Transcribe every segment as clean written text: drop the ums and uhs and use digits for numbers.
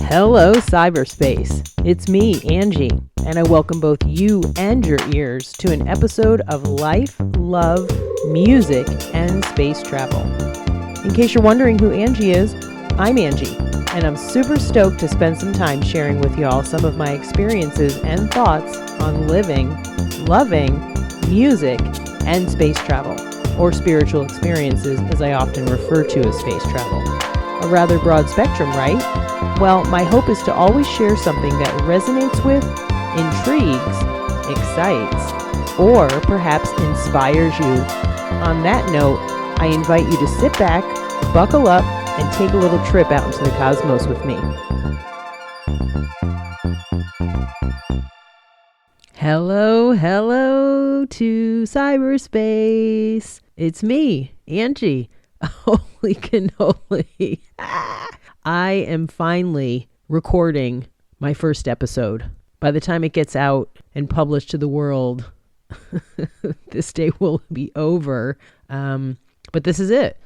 Hello, Cyberspace. It's me, Angie, and I welcome both you and your ears to an episode of Life, Love, Music, and Space Travel. In case you're wondering who Angie is, I'm Angie, and I'm super stoked to spend some time sharing with y'all some of my experiences and thoughts on living, loving, music, and space travel, or spiritual experiences as I often refer to as space travel. A rather broad spectrum, right? Well, my hope is to always share something that resonates with, intrigues, excites, or perhaps inspires you. On that note, I invite you to sit back, buckle up, and take a little trip out into the cosmos with me. Hello to cyberspace. It's me, Angie. Holy cannoli. I am finally recording my first episode. By the time it gets out and published to the world, this day will be over. But this is it.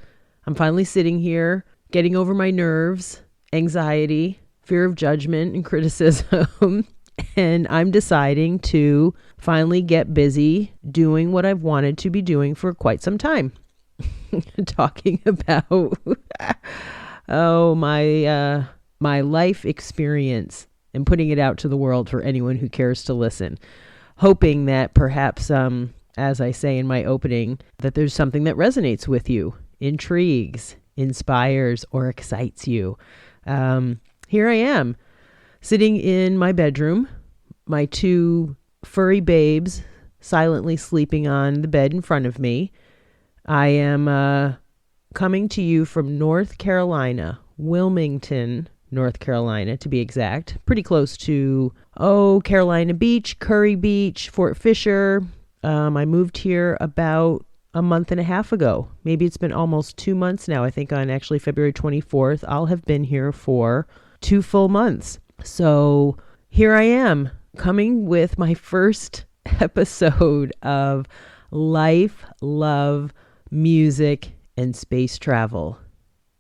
I'm finally sitting here, getting over my nerves, anxiety, fear of judgment and criticism. And I'm deciding to finally get busy doing what I've wanted to be doing for quite some time. Talking about my life experience and putting it out to the world for anyone who cares to listen, hoping that perhaps as I say in my opening, that there's something that resonates with you, intrigues, inspires, or excites you. Here I am sitting in my bedroom, my two furry babes silently sleeping on the bed in front of me. I am coming to you from North Carolina, Wilmington, North Carolina, to be exact. Pretty close to, Carolina Beach, Curry Beach, Fort Fisher. I moved here about a month and a half ago. Maybe it's been almost 2 months now. I think on actually February 24th, I'll have been here for 2 full months. So here I am coming with my first episode of Life, Love, Music, and Space Travel.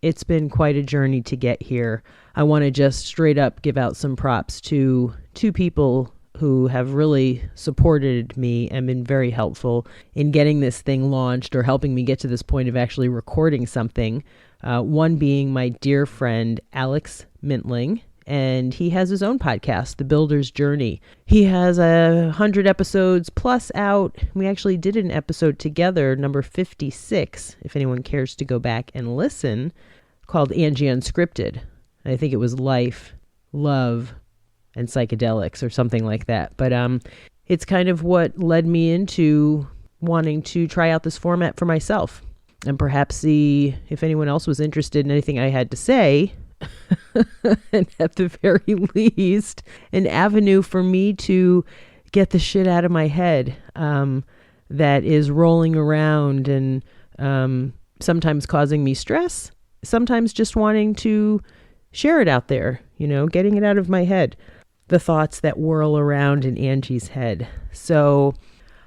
It's been quite a journey to get here. I want to just straight up give out some props to two people who have really supported me and been very helpful in getting this thing launched or helping me get to this point of actually recording something. One being my dear friend, Alex Mintling. And he has his own podcast, The Builder's Journey. He has 100 episodes plus out. We actually did an episode together, number 56, if anyone cares to go back and listen, called Angie Unscripted. I think it was Life, Love, and Psychedelics or something like that. But it's kind of what led me into wanting to try out this format for myself and perhaps see if anyone else was interested in anything I had to say. And at the very least, an avenue for me to get the shit out of my head that is rolling around and sometimes causing me stress, sometimes just wanting to share it out there, getting it out of my head, the thoughts that whirl around in Angie's head. So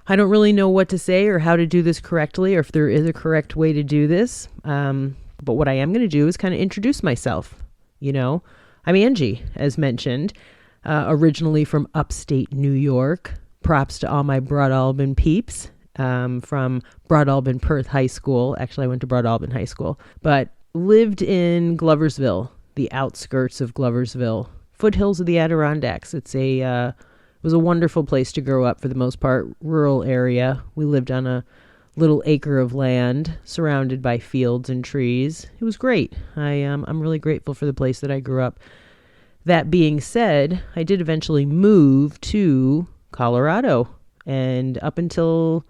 I don't really know what to say or how to do this correctly or if there is a correct way to do this. But what I am going to do is kind of introduce myself. I'm Angie, as mentioned, originally from upstate New York. Props to all my Broadalbin peeps from Broadalbin Perth High School. Actually, I went to Broadalbin High School, but lived in Gloversville, the outskirts of Gloversville, foothills of the Adirondacks. It was a wonderful place to grow up for the most part, rural area. We lived on a little acre of land surrounded by fields and trees. It was great. I'm really grateful for the place that I grew up. That being said, I did eventually move to Colorado, and up until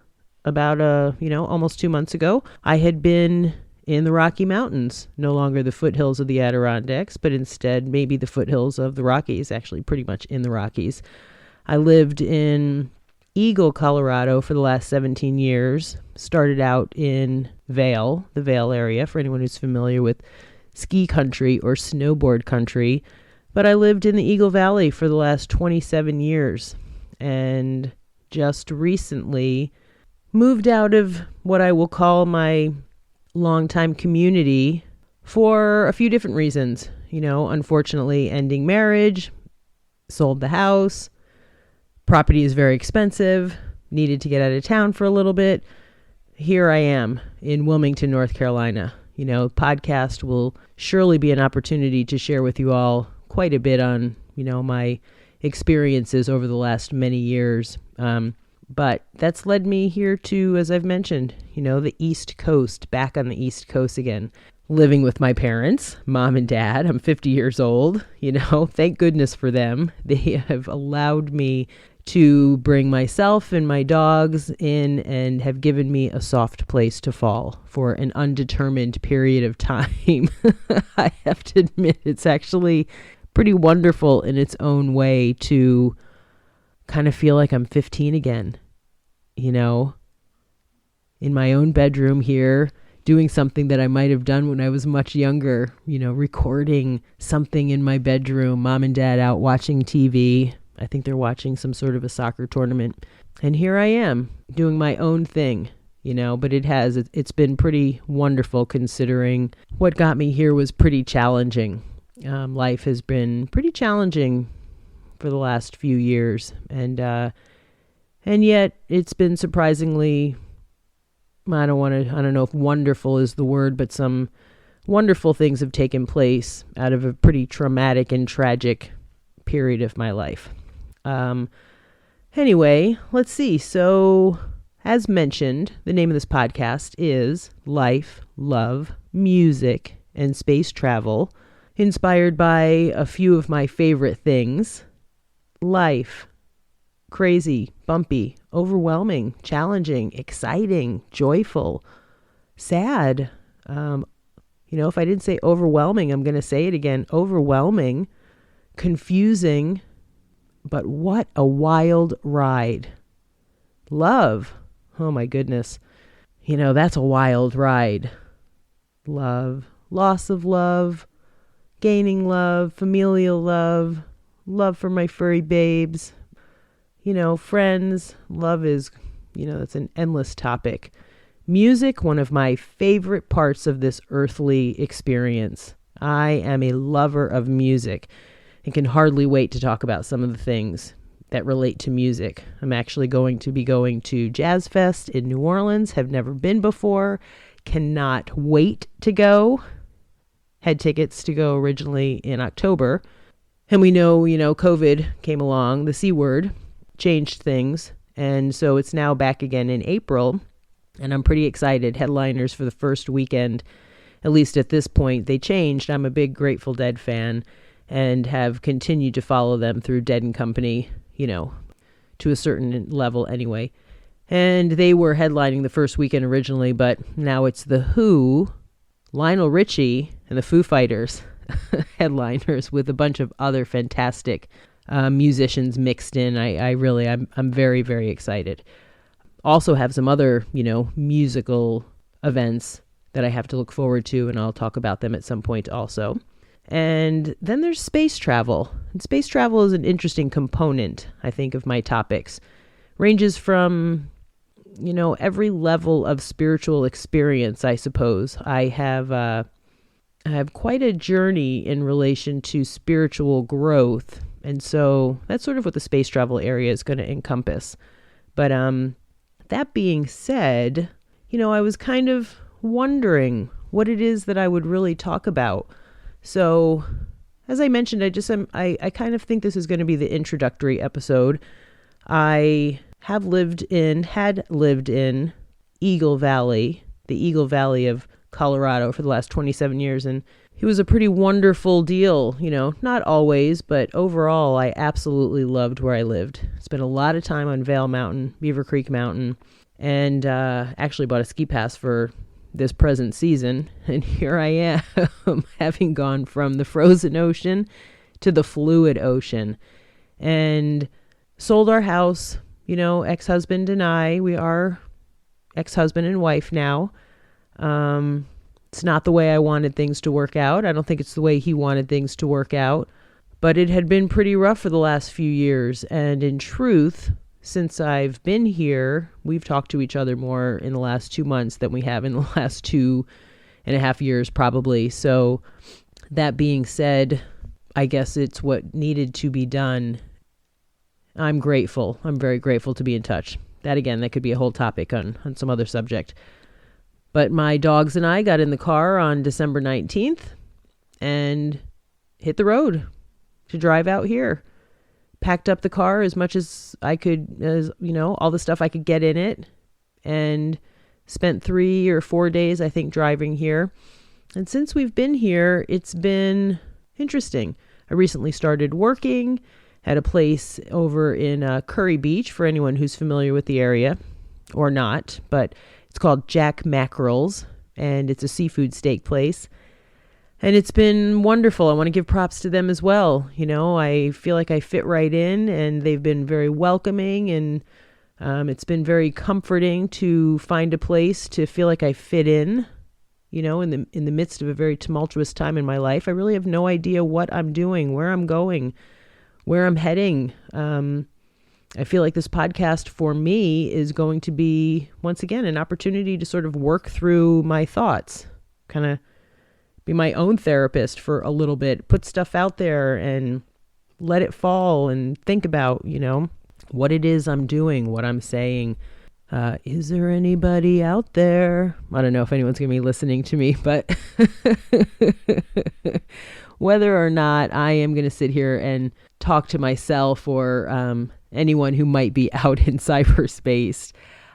about almost 2 months ago, I had been in the Rocky Mountains, no longer the foothills of the Adirondacks, but instead maybe the foothills of the Rockies, actually pretty much in the Rockies. I lived in Eagle, Colorado for the last 17 years. Started out in Vail, the Vail area, for anyone who's familiar with ski country or snowboard country. But I lived in the Eagle Valley for the last 27 years and just recently moved out of what I will call my longtime community for a few different reasons. Unfortunately, ending marriage, sold the house, property is very expensive, needed to get out of town for a little bit. Here I am in Wilmington, North Carolina. Podcast will surely be an opportunity to share with you all quite a bit on, my experiences over the last many years. But that's led me here to, as I've mentioned, the East Coast, back on the East Coast again, living with my parents, mom and dad. I'm 50 years old, thank goodness for them. They have allowed me to bring myself and my dogs in and have given me a soft place to fall for an undetermined period of time. I have to admit, it's actually pretty wonderful in its own way to kind of feel like I'm 15 again, in my own bedroom here, doing something that I might have done when I was much younger, recording something in my bedroom, mom and dad out watching TV. I think they're watching some sort of a soccer tournament. And here I am doing my own thing, but it's been pretty wonderful considering what got me here was pretty challenging. Life has been pretty challenging for the last few years. And yet it's been surprisingly, I don't know if wonderful is the word, but some wonderful things have taken place out of a pretty traumatic and tragic period of my life. Anyway, let's see. So, as mentioned, the name of this podcast is Life, Love, Music, and Space Travel, inspired by a few of my favorite things. Life, crazy, bumpy, overwhelming, challenging, exciting, joyful, sad. If I didn't say overwhelming, I'm going to say it again. Overwhelming, confusing, but what a wild ride. Love. Oh my goodness. That's a wild ride. Love, loss of love, gaining love, familial love, love for my furry babes, friends. Love is, it's an endless topic. Music, one of my favorite parts of this earthly experience. I am a lover of music and can hardly wait to talk about some of the things that relate to music. I'm actually going to be going to Jazz Fest in New Orleans. Have never been before. Cannot wait to go. Had tickets to go originally in October. And we know, COVID came along, the C word, changed things. And so it's now back again in April. And I'm pretty excited. Headliners for the first weekend, at least at this point, they changed. I'm a big Grateful Dead fan and have continued to follow them through Dead & Company, to a certain level anyway. And they were headlining the first weekend originally, but now it's The Who, Lionel Richie, and the Foo Fighters headliners with a bunch of other fantastic musicians mixed in. I'm very, very excited. Also have some other, musical events that I have to look forward to, and I'll talk about them at some point also. And then there's space travel. And space travel is an interesting component, I think, of my topics. Ranges from, every level of spiritual experience, I suppose. I have quite a journey in relation to spiritual growth. And so that's sort of what the space travel area is going to encompass. But that being said, I was kind of wondering what it is that I would really talk about. So, as I mentioned, I kind of think this is going to be the introductory episode. I had lived in Eagle Valley, the Eagle Valley of Colorado for the last 27 years. And it was a pretty wonderful deal, not always, but overall, I absolutely loved where I lived. Spent a lot of time on Vail Mountain, Beaver Creek Mountain, and actually bought a ski pass for this present season. And here I am, having gone from the frozen ocean to the fluid ocean, and sold our house. Ex-husband and I, we are ex-husband and wife now. It's not the way I wanted things to work out. I don't think it's the way he wanted things to work out, but it had been pretty rough for the last few years. And in truth, since I've been here, we've talked to each other more in the last 2 months than we have in the last 2.5 years, probably. So that being said, I guess it's what needed to be done. I'm grateful. I'm very grateful to be in touch. That could be a whole topic on some other subject. But my dogs and I got in the car on December 19th and hit the road to drive out here. Packed up the car as much as I could, all the stuff I could get in it, and spent 3 or 4 days, I think, driving here. And since we've been here, it's been interesting. I recently started working at a place over in Curry Beach, for anyone who's familiar with the area, or not, but it's called Jack Mackerel's, and it's a seafood steak place. And it's been wonderful. I want to give props to them as well. I feel like I fit right in, and they've been very welcoming, and it's been very comforting to find a place to feel like I fit in, in the midst of a very tumultuous time in my life. I really have no idea what I'm doing, where I'm going, where I'm heading. I feel like this podcast for me is going to be, once again, an opportunity to sort of work through my thoughts, kind of be my own therapist for a little bit, put stuff out there and let it fall and think about, what it is I'm doing, what I'm saying. Is there anybody out there? I don't know if anyone's going to be listening to me, but whether or not I am going to sit here and talk to myself or anyone who might be out in cyberspace.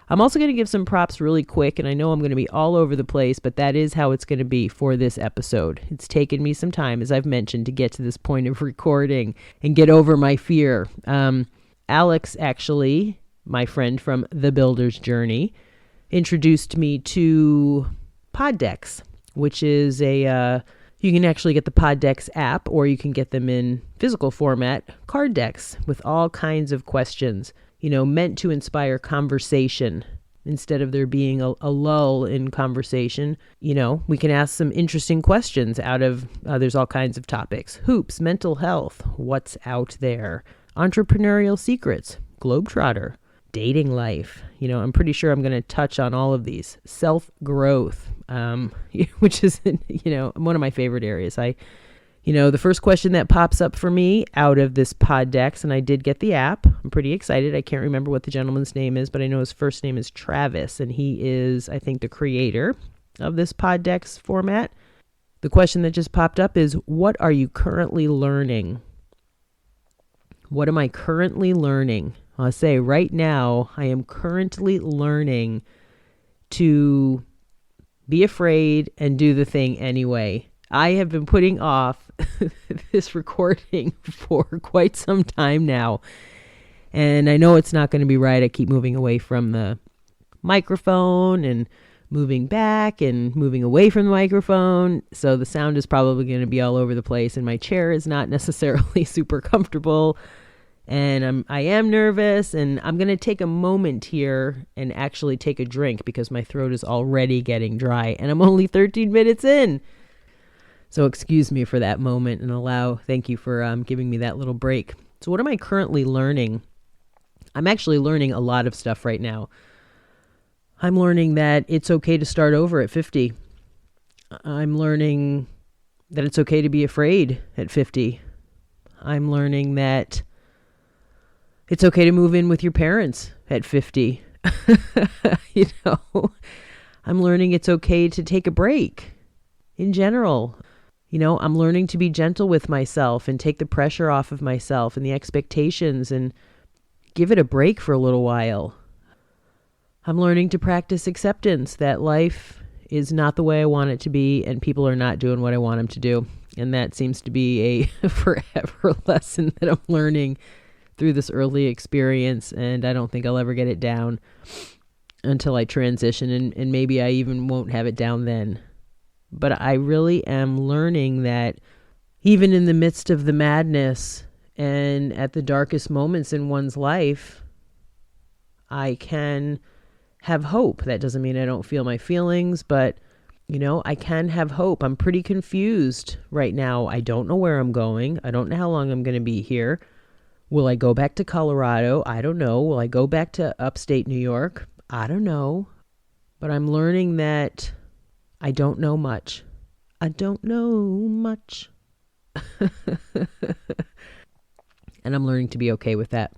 I'm also going to give some props really quick, and I know I'm going to be all over the place, but that is how it's going to be for this episode. It's taken me some time, as I've mentioned, to get to this point of recording and get over my fear. Alex, actually, my friend from The Builder's Journey, introduced me to pod decks, which is you can actually get the pod decks app, or you can get them in physical format, card decks with all kinds of questions, meant to inspire conversation. Instead of there being a lull in conversation, we can ask some interesting questions out of, there's all kinds of topics. Hoops, mental health, what's out there, entrepreneurial secrets, globetrotter, dating life. I'm pretty sure I'm going to touch on all of these. Self-growth, which is, one of my favorite areas. The first question that pops up for me out of this pod decks, and I did get the app. I'm pretty excited. I can't remember what the gentleman's name is, but I know his first name is Travis, and he is, I think, the creator of this pod decks format. The question that just popped up is, what are you currently learning? What am I currently learning? I'll say right now, I am currently learning to be afraid and do the thing anyway. I have been putting off this recording for quite some time now, and I know it's not going to be right. I keep moving away from the microphone and moving back and moving away from the microphone, so the sound is probably going to be all over the place, and my chair is not necessarily super comfortable, and I am nervous, and I'm going to take a moment here and actually take a drink because my throat is already getting dry, and I'm only 13 minutes in. So excuse me for that moment and thank you for giving me that little break. So what am I currently learning? I'm actually learning a lot of stuff right now. I'm learning that it's okay to start over at 50. I'm learning that it's okay to be afraid at 50. I'm learning that it's okay to move in with your parents at 50. I'm learning it's okay to take a break in general. I'm learning to be gentle with myself and take the pressure off of myself and the expectations and give it a break for a little while. I'm learning to practice acceptance that life is not the way I want it to be and people are not doing what I want them to do. And that seems to be a forever lesson that I'm learning through this early experience. And I don't think I'll ever get it down until I transition, and maybe I even won't have it down then. But I really am learning that even in the midst of the madness and at the darkest moments in one's life, I can have hope. That doesn't mean I don't feel my feelings, but, I can have hope. I'm pretty confused right now. I don't know where I'm going. I don't know how long I'm going to be here. Will I go back to Colorado? I don't know. Will I go back to upstate New York? I don't know. But I'm learning that I don't know much. I don't know much. And I'm learning to be okay with that.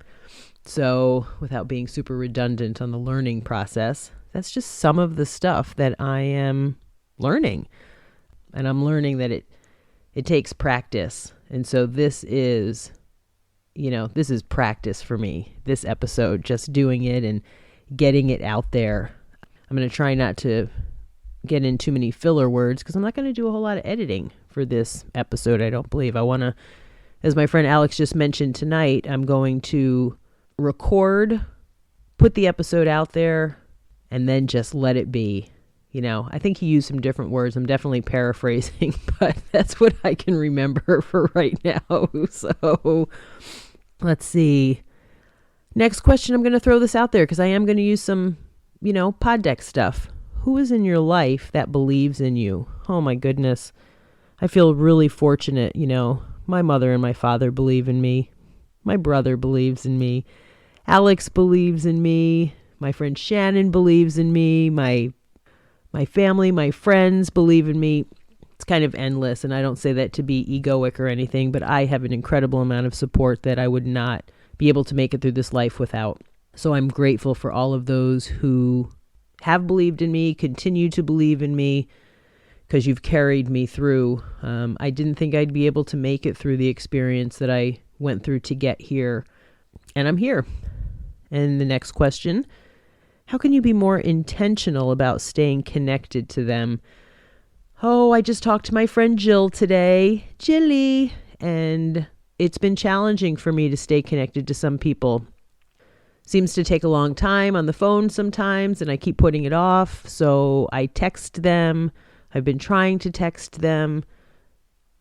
So without being super redundant on the learning process, that's just some of the stuff that I am learning. And I'm learning that it takes practice. And so this is practice for me, this episode, just doing it and getting it out there. I'm going to try not to get in too many filler words because I'm not going to do a whole lot of editing for this episode, I don't believe. I want to, as my friend Alex just mentioned tonight, I'm going to record, put the episode out there, and then just let it be. I think he used some different words. I'm definitely paraphrasing, but that's what I can remember for right now. So let's see. Next question, I'm going to throw this out there because I am going to use some, pod deck stuff. Who is in your life that believes in you? Oh my goodness. I feel really fortunate. My mother and my father believe in me. My brother believes in me. Alex believes in me. My friend Shannon believes in me. My family, my friends believe in me. It's kind of endless, and I don't say that to be egoic or anything, but I have an incredible amount of support that I would not be able to make it through this life without. So I'm grateful for all of those who have believed in me, continue to believe in me, because you've carried me through. I didn't think I'd be able to make it through the experience that I went through to get here, and I'm here. And the next question, how can you be more intentional about staying connected to them? Oh, I just talked to my friend Jill today, Jilly, and it's been challenging for me to stay connected to some people. Seems to take a long time on the phone sometimes, and I keep putting it off. So I text them. I've been trying to text them.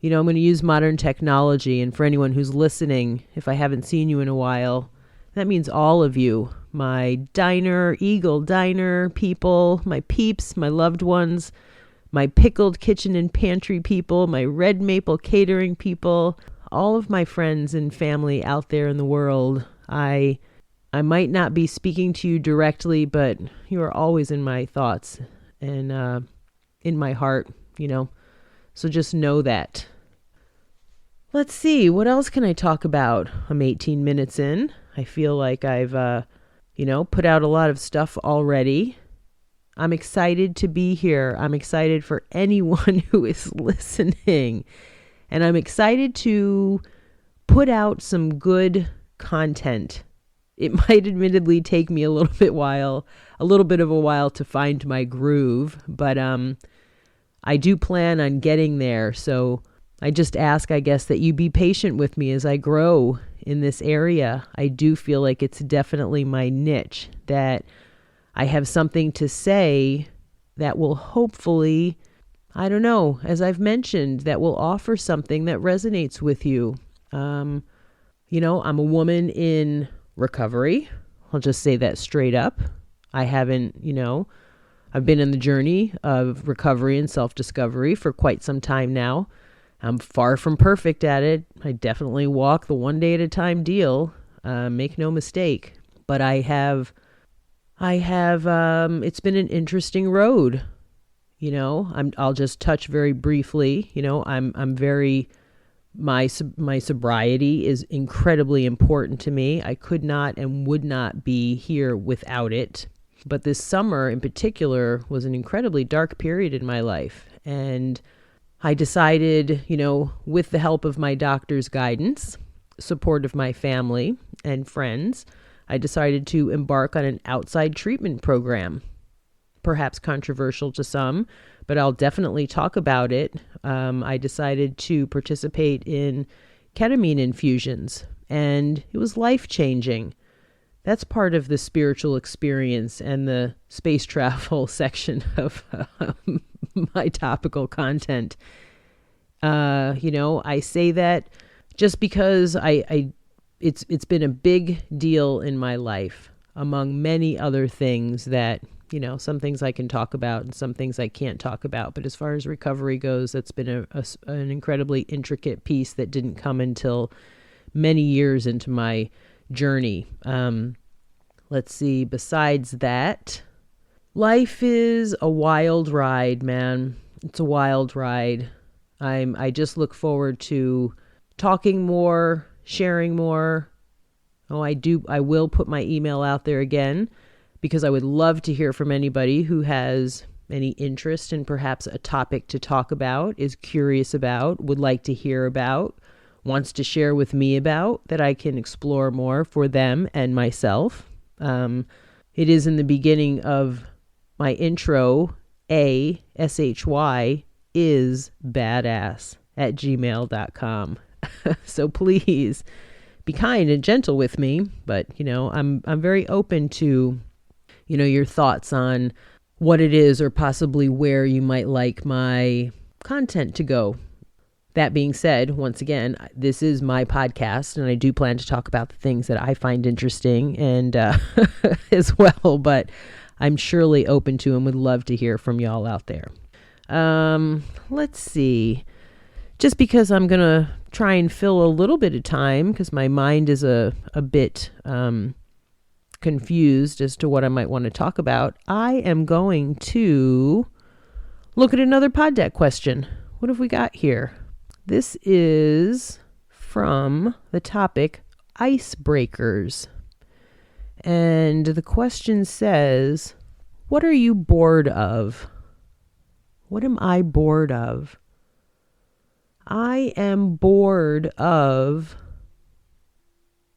I'm going to use modern technology. And for anyone who's listening, if I haven't seen you in a while, that means all of you, my Eagle Diner people, my peeps, my loved ones, my pickled kitchen and pantry people, my Red Maple catering people, all of my friends and family out there in the world. I might not be speaking to you directly, but you are always in my thoughts and in my heart, So just know that. Let's see, what else can I talk about? I'm 18 minutes in. I feel like I've, put out a lot of stuff already. I'm excited to be here. I'm excited for anyone who is listening. And I'm excited to put out some good content. It might admittedly take me a little bit of a while to find my groove, but I do plan on getting there. So I just ask, I guess, that you be patient with me as I grow in this area. I do feel like it's definitely my niche, that I have something to say that will hopefully, I don't know, as I've mentioned, that will offer something that resonates with you. I'm a woman in recovery. I'll just say that straight up. I haven't, I've been in the journey of recovery and self-discovery for quite some time now. I'm far from perfect at it. I definitely walk the one day at a time deal. Make no mistake. But I have, it's been an interesting road. I'll just touch very briefly. My sobriety is incredibly important to me. I could not and would not be here without it. But this summer in particular was an incredibly dark period in my life. And I decided, with the help of my doctor's guidance, support of my family and friends, I decided to embark on an outside treatment program. Perhaps controversial to some, but I'll definitely talk about it. I decided to participate in ketamine infusions, and it was life-changing. That's part of the spiritual experience and the space travel section of my topical content. I say that just because it's been a big deal in my life, among many other things that, some things I can talk about and some things I can't talk about. But as far as recovery goes, that's been an incredibly intricate piece that didn't come until many years into my journey. Let's see, besides that, life is a wild ride, man. It's a wild ride. I just look forward to talking more, sharing more. I will put my email out there again because I would love to hear from anybody who has any interest in perhaps a topic to talk about, is curious about, would like to hear about, wants to share with me about, that I can explore more for them and myself. It is in the beginning of my intro, ashy is badass at gmail.com. So please be kind and gentle with me, but I'm very open to your thoughts on what it is or possibly where you might like my content to go. That being said, once again, this is my podcast and I do plan to talk about the things that I find interesting and as well, but I'm surely open to and would love to hear from y'all out there. Let's see. Just because I'm going to try and fill a little bit of time because my mind is a bit confused as to what I might want to talk about, I am going to look at another pod deck question. What have we got here? This is from the topic icebreakers. And the question says, what are you bored of? What am I bored of? I am bored of,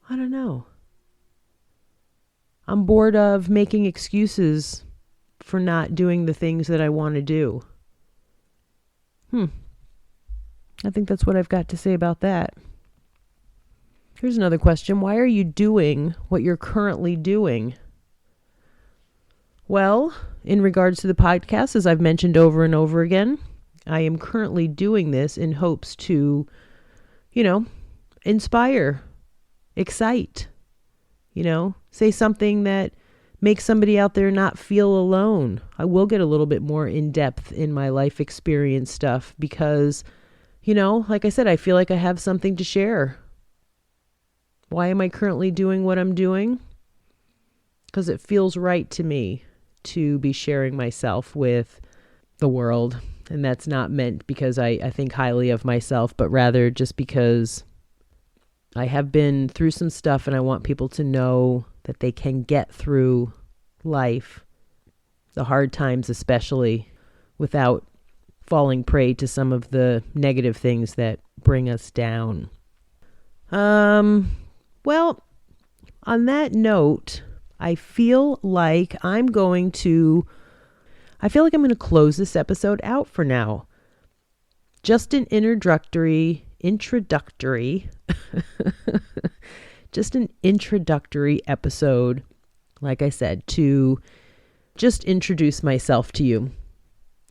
I don't know. I'm bored of making excuses for not doing the things that I want to do. I think that's what I've got to say about that. Here's another question. Why are you doing what you're currently doing? Well, in regards to the podcast, as I've mentioned over and over again, I am currently doing this in hopes to, inspire, excite, say something that makes somebody out there not feel alone. I will get a little bit more in depth in my life experience stuff because, like I said, I feel like I have something to share. Why am I currently doing what I'm doing? Because it feels right to me to be sharing myself with the world. And that's not meant because I think highly of myself, but rather just because I have been through some stuff and I want people to know that they can get through life, the hard times especially, without falling prey to some of the negative things that bring us down. Well, on that note, I feel like I'm going to close this episode out for now. Just an introductory, just an introductory episode, like I said, to just introduce myself to you.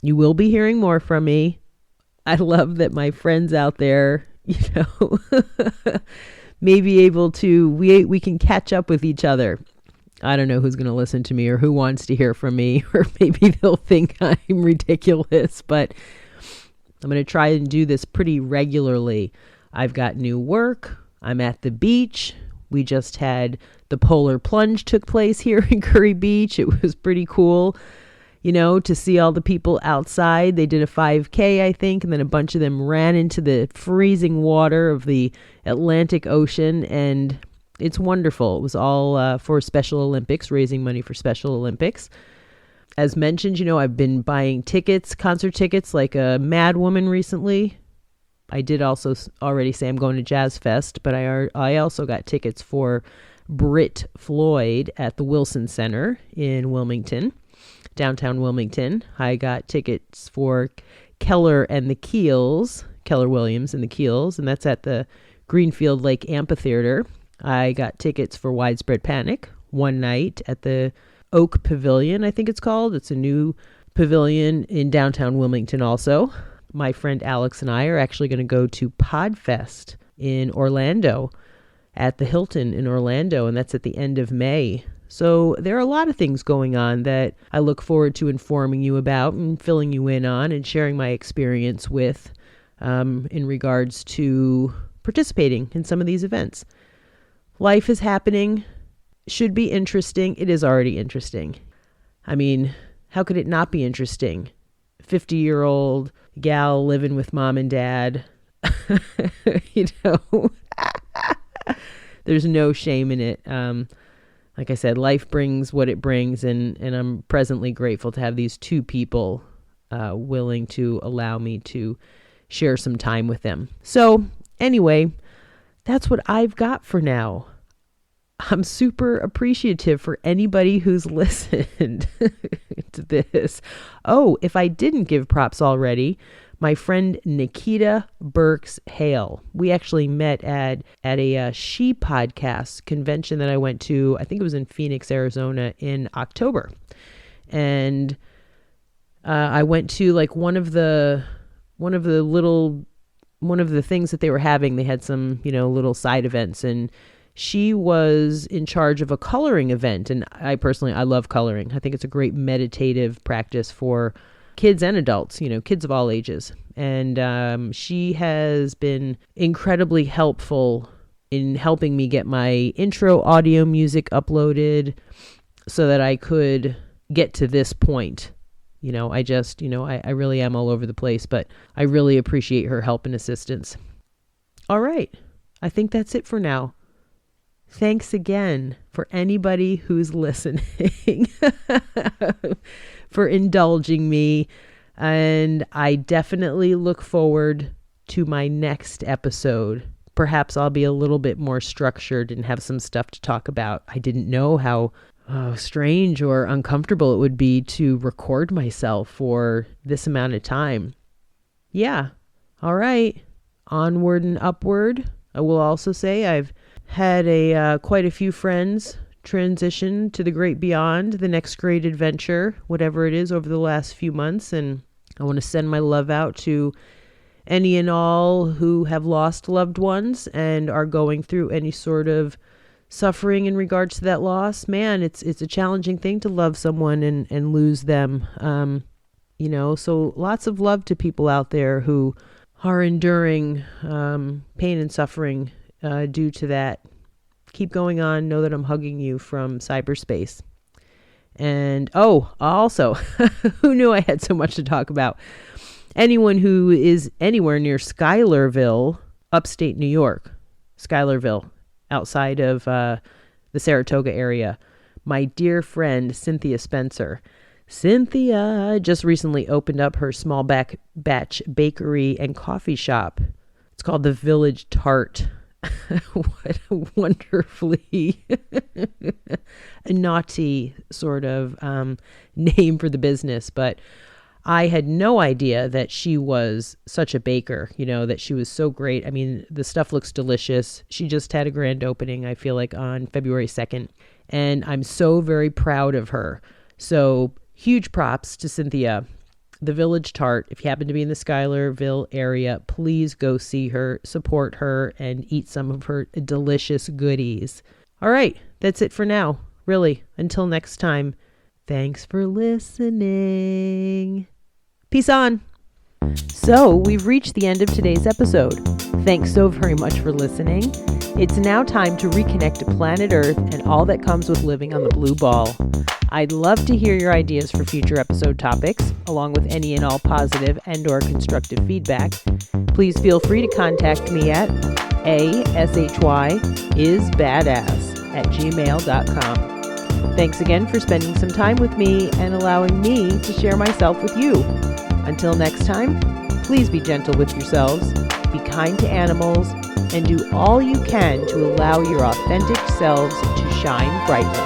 You will be hearing more from me. I love that my friends out there, may be able to, we can catch up with each other. I don't know who's going to listen to me or who wants to hear from me, or maybe they'll think I'm ridiculous, but I'm going to try and do this pretty regularly. I've got new work. I'm at the beach. We just had the polar plunge took place here in Curry Beach. It was pretty cool, to see all the people outside. They did a 5K, I think, and then a bunch of them ran into the freezing water of the Atlantic Ocean, and it's wonderful. It was all for Special Olympics, raising money for Special Olympics. As mentioned, I've been buying tickets, concert tickets, like a mad woman recently. I did also already say I'm going to Jazz Fest, but I also got tickets for Brit Floyd at the Wilson Center in Wilmington, downtown Wilmington. I got tickets for Keller Williams and the Keels, and that's at the Greenfield Lake Amphitheater. I got tickets for Widespread Panic one night at the Oak Pavilion, I think it's called. It's a new pavilion in downtown Wilmington also. My friend Alex and I are actually going to go to Podfest in Orlando at the Hilton in Orlando, and that's at the end of May. So there are a lot of things going on that I look forward to informing you about and filling you in on and sharing my experience with in regards to participating in some of these events. Life is happening. Should be interesting. It is already interesting. I mean, how could it not be interesting? 50-year-old gal living with mom and dad. There's no shame in it. Like I said, life brings what it brings, and I'm presently grateful to have these two people willing to allow me to share some time with them. So anyway, that's what I've got for now. I'm super appreciative for anybody who's listened to this. Oh, if I didn't give props already, my friend Nikita Burks Hale. We actually met at a She Podcast convention that I went to. I think it was in Phoenix, Arizona in October. And I went to like one of the things that they were having. They had some, little side events, and she was in charge of a coloring event. And I love coloring. I think it's a great meditative practice for kids and adults, kids of all ages. And she has been incredibly helpful in helping me get my intro audio music uploaded so that I could get to this point. I really am all over the place, but I really appreciate her help and assistance. All right. I think that's it for now. Thanks again for anybody who's listening, for indulging me. And I definitely look forward to my next episode. Perhaps I'll be a little bit more structured and have some stuff to talk about. I didn't know how strange or uncomfortable it would be to record myself for this amount of time. Yeah. All right. Onward and upward. I will also say I've had quite a few friends transition to the great beyond, the next great adventure, whatever it is, over the last few months. And I want to send my love out to any and all who have lost loved ones and are going through any sort of suffering in regards to that loss. Man, it's a challenging thing to love someone and lose them. So lots of love to people out there who are enduring pain and suffering due to that. Keep going on. Know that I'm hugging you from cyberspace. And also, who knew I had so much to talk about? Anyone who is anywhere near Schuylerville, upstate New York, Schuylerville, outside of the Saratoga area, my dear friend Cynthia Spencer. Cynthia just recently opened up her small batch bakery and coffee shop. It's called the Village Tart. What a wonderfully naughty sort of name for the business. But I had no idea that she was such a baker, that she was so great. I mean, the stuff looks delicious. She just had a grand opening, I feel like, on February 2nd. And I'm so very proud of her. So huge props to Cynthia. The Village Tart. If you happen to be in the Schuylerville area, please go see her, support her, and eat some of her delicious goodies. All right, that's it for now. Really, until next time. Thanks for listening. Peace on. So, we've reached the end of today's episode. Thanks so very much for listening. It's now time to reconnect to planet Earth and all that comes with living on the blue ball. I'd love to hear your ideas for future episode topics, along with any and all positive and or constructive feedback. Please feel free to contact me at ashyisbadass@gmail.com. Thanks again for spending some time with me and allowing me to share myself with you. Until next time, please be gentle with yourselves, be kind to animals, and do all you can to allow your authentic selves to shine brightly.